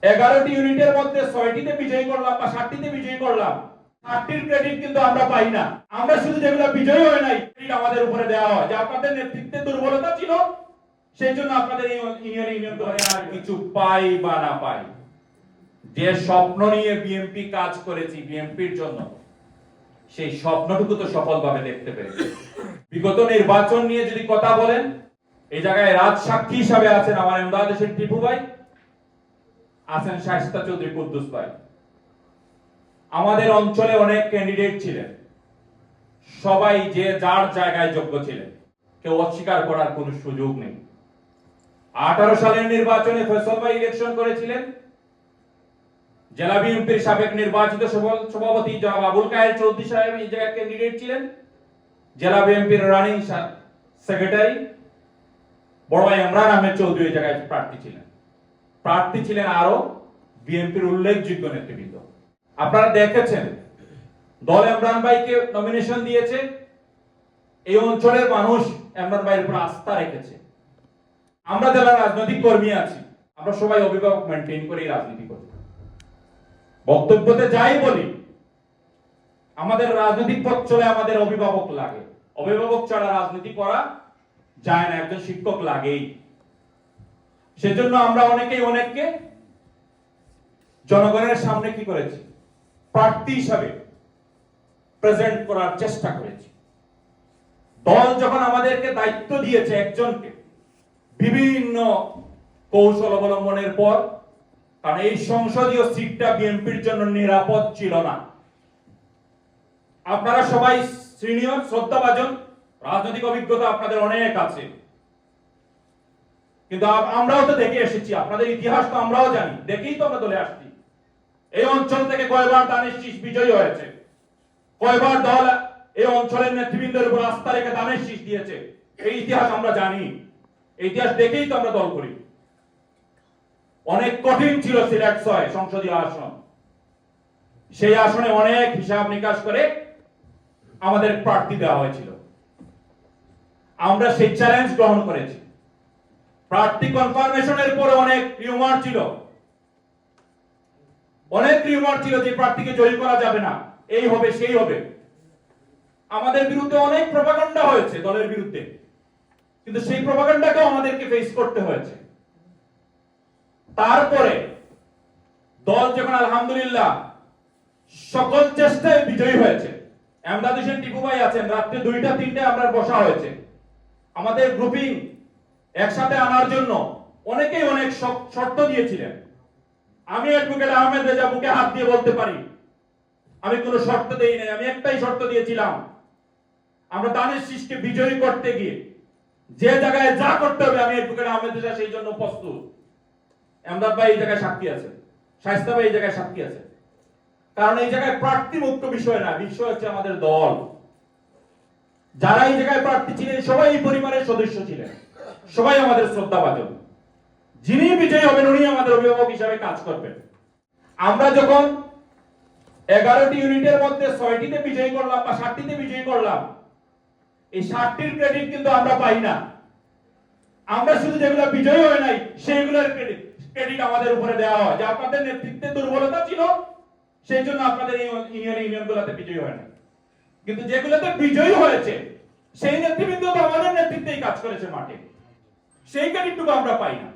11টি ইউনিটের মধ্যে 6টিতে বিজয়ী করলাম বা 7টিতে বিজয়ী করলাম, 8টির ক্রেডিট কিন্তু আমরা পাই না। আমরা শুধু যেগুলো বিজয়ী হয় নাই ক্রেডিট আমাদের উপরে দেওয়া হয় যে আপনাদের নেতৃত্বে দুর্বলতা ছিল, সেই জন্য আপনাদের এই ইউনিয়ন ধরে আর কিছু পাই বা না পাই। যে স্বপ্ন নিয়ে বিএনপি কাজ করেছি বিএনপির জন্য, সেই স্বপ্নটুকু তো সফলভাবে দেখতে পেরেছি। বিগত নির্বাচন নিয়ে যদি কথা বলেন, এই জায়গায় রাজসাক্ষী হিসাবে আছেন আমার এমদাদ হোসেন টিপু ভাই, আছেন শায়েস্তা চৌধুরী কুদ্দুস ভাই। আমাদের অঞ্চলে অনেক ক্যান্ডিডেট ছিলেন, সবাই যে যার জায়গায় যোগ্য ছিলেন, কেউ অস্বীকার করার কোনো সুযোগ নেই। 18 সালের নির্বাচনে ফয়সাল ভাই ইলেকশন করেছিলেন, জেলা বিএনপির সাবেক নির্বাচিত সভাপতি জনাব আবুল কায়ের চৌধুরী সাহেব এই জায়গায় ক্যান্ডিডেট ছিলেন, জেলা বিএনপির রানিং সেক্রেটারি বড় ভাই ইমরান আহমেদ চৌধুরী এই জায়গায় প্রার্থী ছিলেন আরো বিএনপির উল্লেখযোগ্য নেতৃবৃন্দ। আপনারা দেখেছেন দল ইমরান ভাইকে নমিনেশন দিয়েছে, এই অঞ্চলের মানুষ ইমরান ভাইয়ের উপর আস্থা রেখেছে। আমরা যারা রাজনৈতিক কর্মী আছি, আমরা সবাই অভিভাবক মেনটেন করে রাজনীতি করি, বক্তব্যতে যাই বলি, আমাদের রাজনৈতিক পথ চলে আমাদের অভিভাবক লাগে। অভিভাবক ছাড়া রাজনীতি করা যায় না, একজন শিক্ষক লাগেই। সেজন্য আমরা অনেককে জনগণের সামনে কি করেছি, প্রার্থী হিসাবে প্রেজেন্ট করার চেষ্টা করেছি। দল যখন আমাদেরকে দায়িত্ব দিয়েছে একজনকে, বিভিন্ন কৌশল অবলম্বনের পর, কারণ এই সংসদীয় সিটটা বিএনপির জন্য নিরাপদ ছিল না। আপনারা সবাই সিনিয়র, শ্রদ্ধাভাজন, রাজনৈতিক অভিজ্ঞতা আপনাদের অনেক আছে, কিন্তু আমরাও তো দেখে এসেছি, আপনাদের ইতিহাস তো আমরাও জানি, দেখেই তো আমরা দলে আসছি। এই অঞ্চল থেকে কয়বার দানের শীষ বিজয়ী হয়েছে, কয়বার দল এই অঞ্চলের নেতৃবৃন্দের উপর আস্থা রেখে দানের শীষ দিয়েছে, এই ইতিহাস আমরা জানি। এই ইতিহাস দেখেই তো আমরা দল করি। অনেক কঠিন ছিল সিলেট 6 সংসদীয় আসন, সেই আসনে অনেক হিসাব নিকাশ করে আমাদের প্রার্থী দেওয়া হয়েছিল। আমরা সেই চ্যালেঞ্জ গ্রহণ করেছি। প্রার্থী কনফার্মেশনের পরে অনেক রিউমার ছিল যে প্রার্থীকে জয়ী করা যাবে না, এই হবে সেই হবে। আমাদের বিরুদ্ধে অনেক প্রপাগান্ডা হয়েছে দলের বিরুদ্ধে, কিন্তু সেই প্রপাগান্ডাকেও আমাদেরকে ফেস করতে হয়েছে। তারপরে দল যখন আলহামদুলিল্লাহ সকল চেষ্টায় বিজয়ী হয়েছে, এমদাদ হোসেন টিপু ভাই আছেন, রাত্রে 2টা-3টায় আমরা বসা হয়েছে, আমাদের গ্রুপিং একসাথে আনার জন্য অনেকেই অনেক শর্ত দিয়েছিলেন। আমি অ্যাডভোকেট আহমেদ রেজা বুকে হাত দিয়ে বলতে পারি, আমি কোনো শর্ত দেই নাই। আমি একটাই শর্ত দিয়েছিলাম, আমরা দানের শীষকে বিজয়ী করতে গিয়ে যে জায়গায় যা করতে হবে আমি অ্যাডভোকেট আহমেদ রেজা সেই জন্য প্রস্তুত। এমদাদ ভাই এই জায়গায় সাক্ষী আছে, শায়েস্তা ভাই এই জায়গায় সাক্ষী আছে। কারণ এই জায়গায় প্রার্থী মুখ্য বিষয় না, বিষয় হচ্ছে আমাদের দল। যারা এই জায়গায় প্রার্থী ছিলেন সবাই এই পরিবারের সদস্য ছিলেন, সবাই আমাদের শ্রদ্ধাভাজন। যিনি বিজয়ী হবেন উনি আমাদের অভিভাবক হিসাবে কাজ করবেন। আমরা যখন 11টি ইউনিটের মধ্যে 6টিতে বিজয়ী করলাম বা 7টিতে বিজয়ী করলাম, এই 7টির ক্রেডিট কিন্তু আমরা পাই না। আমরা শুধু যেগুলো বিজয়ী হয় নাই সেইগুলোর ক্রেডিট আমাদের উপরে দেওয়া হয় যে আপনাদের নেতৃত্বে দুর্বলতা ছিল, সেই জন্য আপনাদের এই ইউনিয়নগুলোতে বিজয়ী হয় না। কিন্তু যেগুলোতে বিজয়ী হয়েছে সেই নেতৃবৃন্দ তো আমাদের নেতৃত্বেই কাজ করেছে মাঠে, সেই ক্রেডিটটুকু আমরা পাই না।